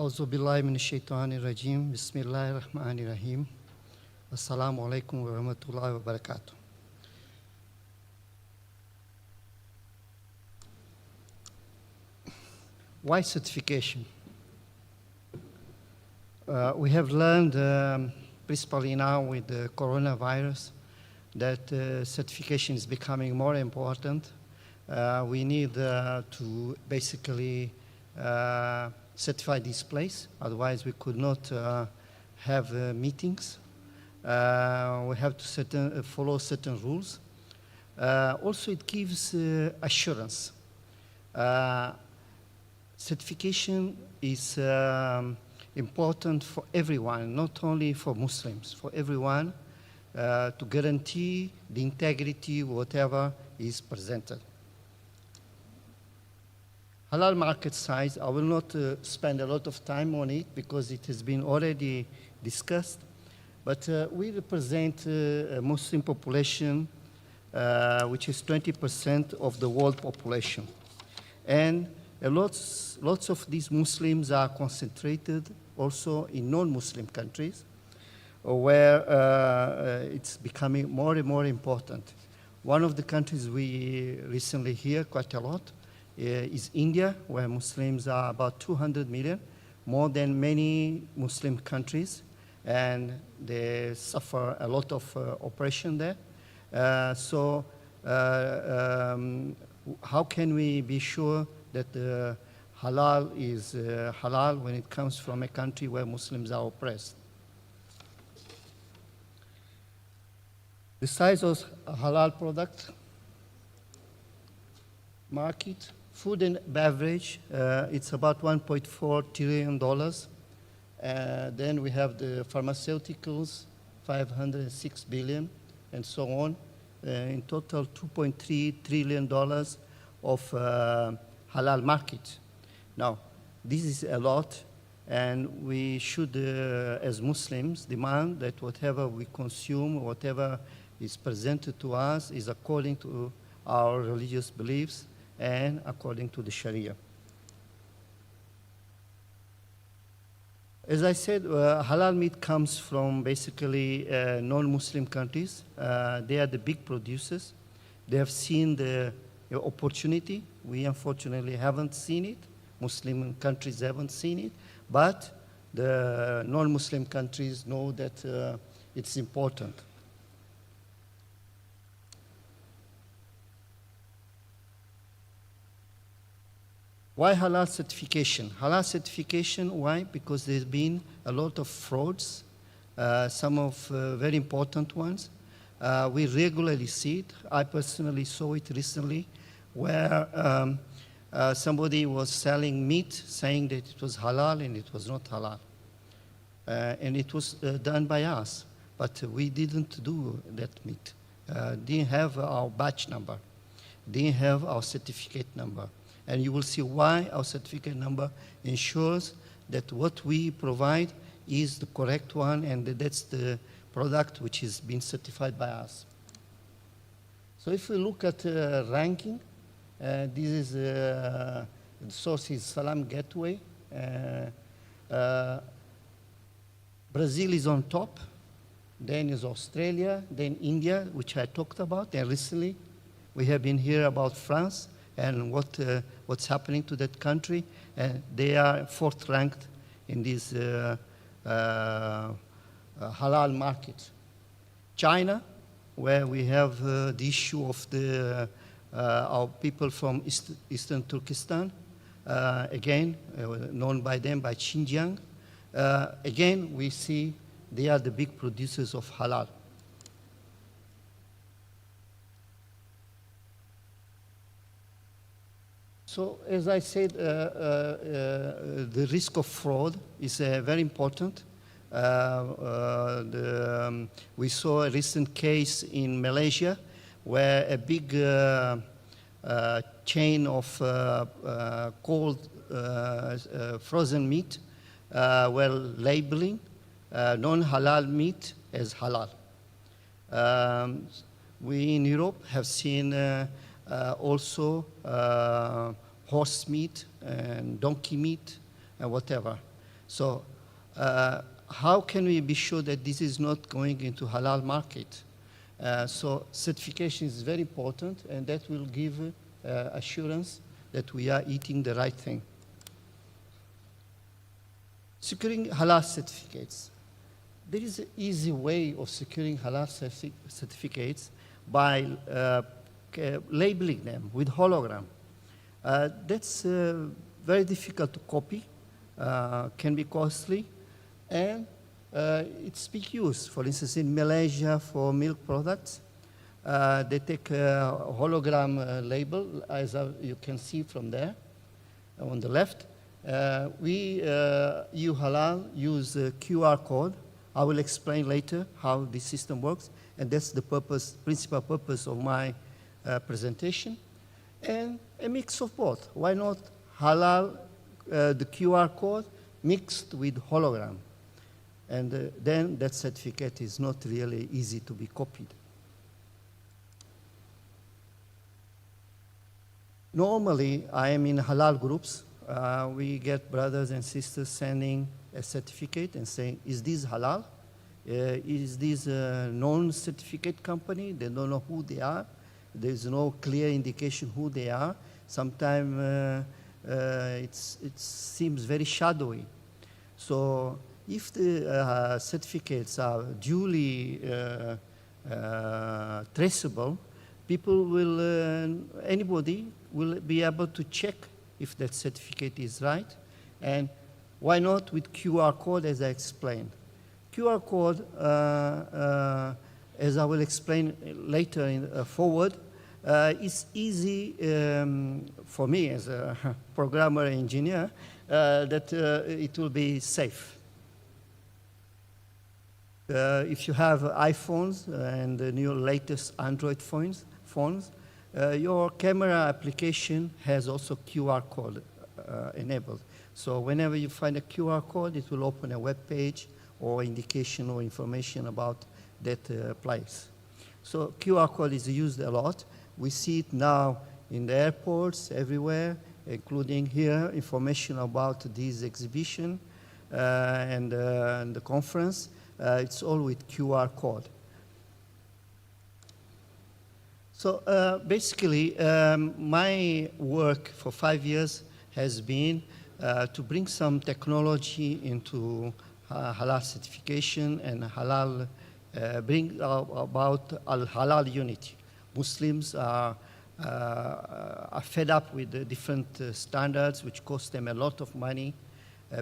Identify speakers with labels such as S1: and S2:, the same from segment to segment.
S1: أعوذ بالله من الشيطان الرجيم بسم الله الرحمن الرحيم السلام عليكم ورحمة الله وبركاته. Why certification? We have learned, principally now with the coronavirus, that certification is becoming more important. We need to basically certify this place, otherwise we could not have meetings. We have to follow certain rules. Also, it gives assurance. Certification is important for everyone, not only for Muslims, for everyone, to guarantee the integrity of whatever is presented. Halal market size, I will not spend a lot of time on it because it has been already discussed, but we represent a Muslim population which is 20% of the world population. And lots of these Muslims are concentrated also in non-Muslim countries where it's becoming more and more important. One of the countries we recently hear quite a lot is India, where Muslims are about 200 million, more than many Muslim countries, and they suffer a lot of oppression there. How can we be sure that halal is halal when it comes from a country where Muslims are oppressed? The size of a halal product market, food and beverage, it's about $1.4 trillion. Then we have the pharmaceuticals, 506 billion, and so on. In total, $2.3 trillion of halal market. Now, this is a lot, and we should, as Muslims, demand that whatever we consume, whatever is presented to us, is according to our religious beliefs and according to the Sharia. As I said, halal meat comes from basically non-Muslim countries. They are the big producers. They have seen the opportunity. We unfortunately haven't seen it. Muslim countries haven't seen it. But the non-Muslim countries know that it's important. Why halal certification? Halal certification, why? Because there's been a lot of frauds, some of very important ones. We regularly see it. I personally saw it recently where somebody was selling meat saying that it was halal and it was not halal. And it was done by us, but we didn't do that meat. Didn't have our batch number, didn't have our certificate number. And you will see why our certificate number ensures that what we provide is the correct one, and that's the product which has been certified by us. So if we look at ranking, this is the source is Salam Gateway. Brazil is on top, then is Australia, then India, which I talked about, and recently we have been here about France and what's happening to that country, and they are fourth ranked in this halal market. China, where we have the issue of our people from Eastern Turkestan, again, known by them by Xinjiang. Again, we see they are the big producers of halal. So, as I said, the risk of fraud is very important. We saw a recent case in Malaysia where a big chain of cold frozen meat were labeling non-halal meat as halal. We in Europe have seen also horse meat and donkey meat and whatever. So how can we be sure that this is not going into halal market? So certification is very important, and that will give assurance that we are eating the right thing. Securing halal certificates. There is an easy way of securing halal certificates by labeling them with hologram. That's very difficult to copy, can be costly, and it's big use. For instance, in Malaysia for milk products, they take a hologram label, as you can see from there on the left. We, EU Halal, use a QR code. I will explain later how this system works, and that's the purpose, principal purpose of my presentation. And a mix of both. Why not halal, the QR code mixed with hologram? And then that certificate is not really easy to be copied. Normally, I am in halal groups. We get brothers and sisters sending a certificate and saying, is this halal? Is this a non-certificate company? They don't know who they are. There's no clear indication who they are. Sometimes it seems very shadowy. So if the certificates are duly traceable, people will, anybody will be able to check if that certificate is right. And why not with QR code, as I explained? QR code, as I will explain later in forward, is easy for me as a programmer engineer, that it will be safe. If you have iPhones and the new latest Android phones, your camera application has also QR code enabled. So whenever you find a QR code, it will open a web page or indication or information about that place. So QR code is used a lot. We see it now in the airports everywhere, including here, information about this exhibition and the conference. It's all with QR code. So basically, my work for 5 years has been to bring some technology into halal certification and halal, bring about halal unity. Muslims are fed up with the different standards which cost them a lot of money.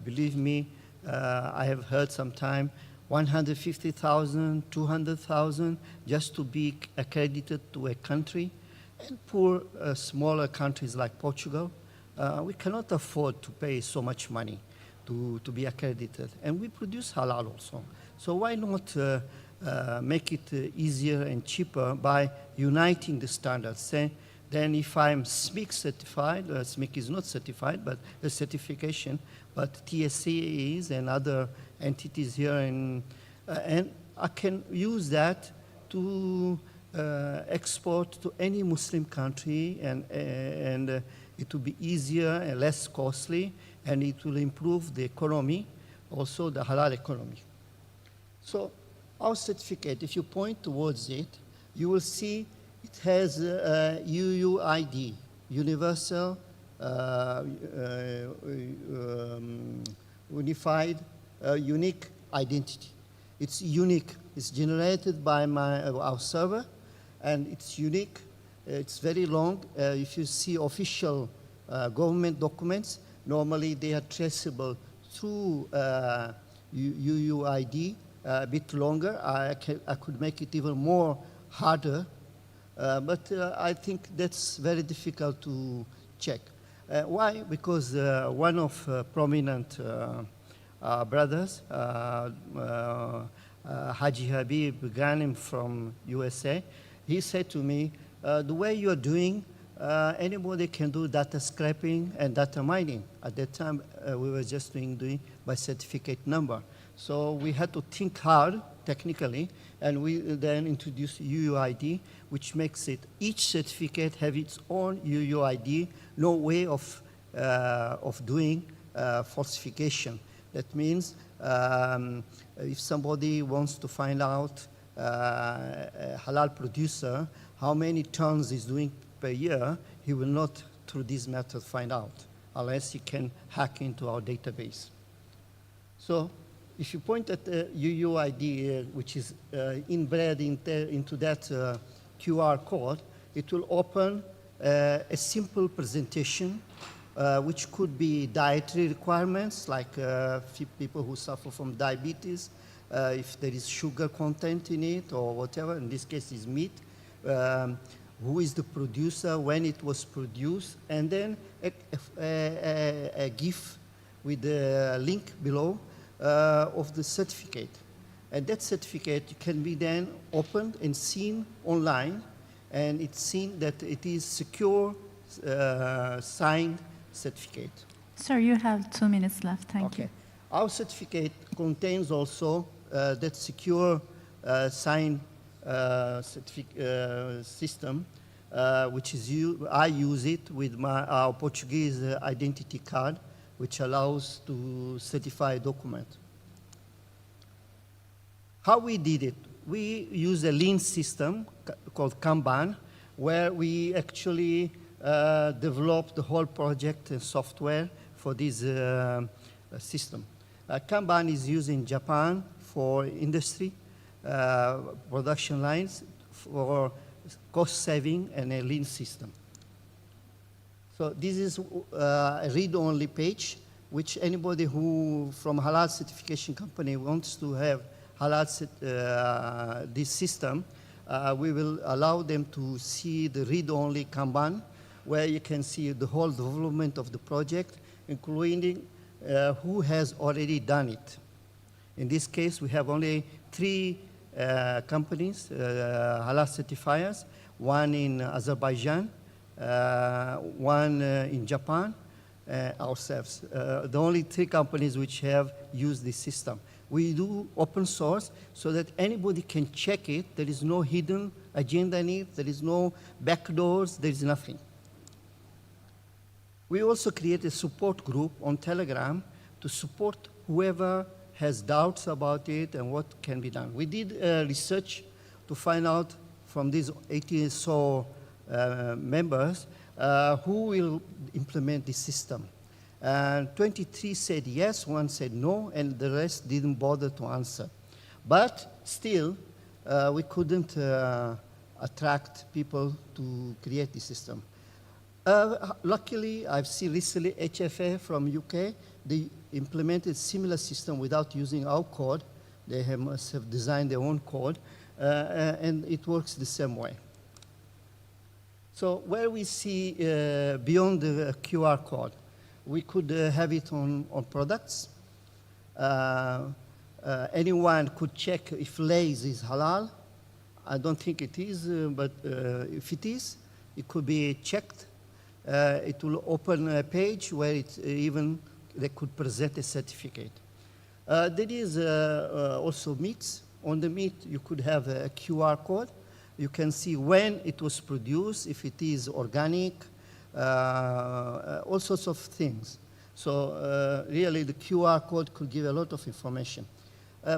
S1: Believe me, I have heard sometime 150,000, 200,000 just to be accredited to a country. And poor, smaller countries like Portugal, we cannot afford to pay so much money to be accredited. And we produce halal also. So why not make it easier and cheaper by uniting the standards? Say, then if I'm SMIC certified, SMIC is not certified, but a certification, but TSC is and other entities here, and I can use that to export to any Muslim country, and it will be easier and less costly, and it will improve the economy, also the halal economy. So our certificate, if you point towards it, you will see it has UUID, Universal Unified Unique Identity. It's unique. It's generated by our server, and it's unique. It's very long. If you see official government documents, normally they are traceable through UUID, a bit longer. I could make it even more harder, but I think that's very difficult to check. Why? Because one of prominent brothers, Haji Habib Ghanim from USA, he said to me, the way you're doing, anybody can do data scraping and data mining. At that time, we were just doing by certificate number. So we had to think hard, technically, and we then introduced UUID, which makes it, each certificate have its own UUID, no way of doing falsification. That means if somebody wants to find out a halal producer, how many tons he's doing per year, he will not, through this method, find out, unless he can hack into our database. So if you point at the UUID, which is inbred into that QR code, it will open a simple presentation, which could be dietary requirements, like people who suffer from diabetes, if there is sugar content in it or whatever. In this case, is meat. Who is the producer, when it was produced, and then a GIF with the link below of the certificate. And that certificate can be then opened and seen online, and it's seen that it is secure, signed certificate.
S2: Sir, you have 2 minutes left. Thank you.
S1: Our certificate contains also that secure signed system, which is I use it with our Portuguese identity card, which allows to certify a document. How we did it? We use a lean system called Kanban, where we actually developed the whole project and software for this system. Kanban is used in Japan for industry, production lines, for cost saving, and a lean system. So this is a read-only page, which anybody who from halal certification company wants to have halal this system, we will allow them to see the read-only Kanban, where you can see the whole development of the project, including who has already done it. In this case, we have only 3 companies, halal certifiers, one in Azerbaijan, one in Japan, ourselves. The only 3 companies which have used this system. We do open source so that anybody can check it. There is no hidden agenda in it. There is no backdoors. There is nothing. We also create a support group on Telegram to support whoever has doubts about it and what can be done. We did research to find out from these 80 or so members who will implement this system. And 23 said yes, 1 said no, and the rest didn't bother to answer. But still, we couldn't attract people to create this system. Luckily, I've seen recently HFA from UK, they implemented similar system without using our code. They must have designed their own code, and it works the same way. So where we see beyond the QR code, we could have it on products. Anyone could check if Lay's is halal. I don't think it is, but if it is, it could be checked. It will open a page where they could present a certificate. There is also meats. On the meat, you could have a QR code. You can see when it was produced, if it is organic, all sorts of things. So really, the QR code could give a lot of information.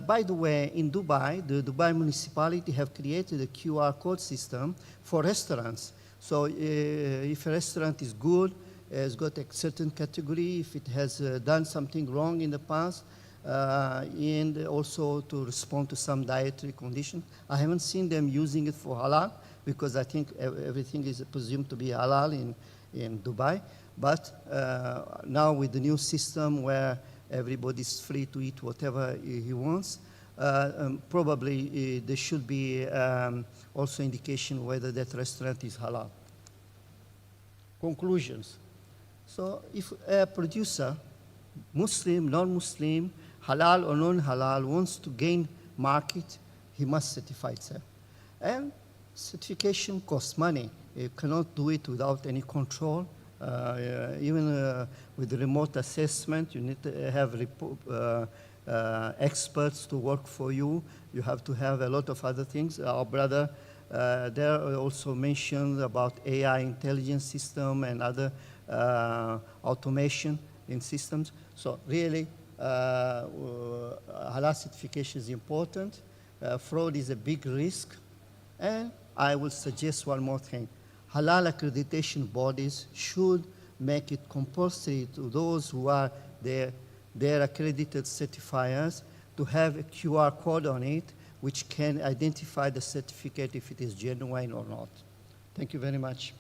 S1: By the way, in Dubai, the Dubai municipality have created a QR code system for restaurants. So if a restaurant is good, has got a certain category, if it has done something wrong in the past, and also to respond to some dietary condition. I haven't seen them using it for halal, because I think everything is presumed to be halal in Dubai. But now with the new system where everybody's free to eat whatever he wants, probably there should be also indication whether that restaurant is halal. Conclusions. So if a producer, Muslim, non-Muslim, halal or non-halal, wants to gain market, he must certify itself. And certification costs money. You cannot do it without any control. Even with remote assessment, you need to have experts to work for you. You have to have a lot of other things. Our brother there also mentioned about AI intelligence system and other automation in systems. So really, halal certification is important. Fraud is a big risk. And I will suggest one more thing. Halal accreditation bodies should make it compulsory to those who are their accredited certifiers to have a QR code on it which can identify the certificate if it is genuine or not. Thank you very much.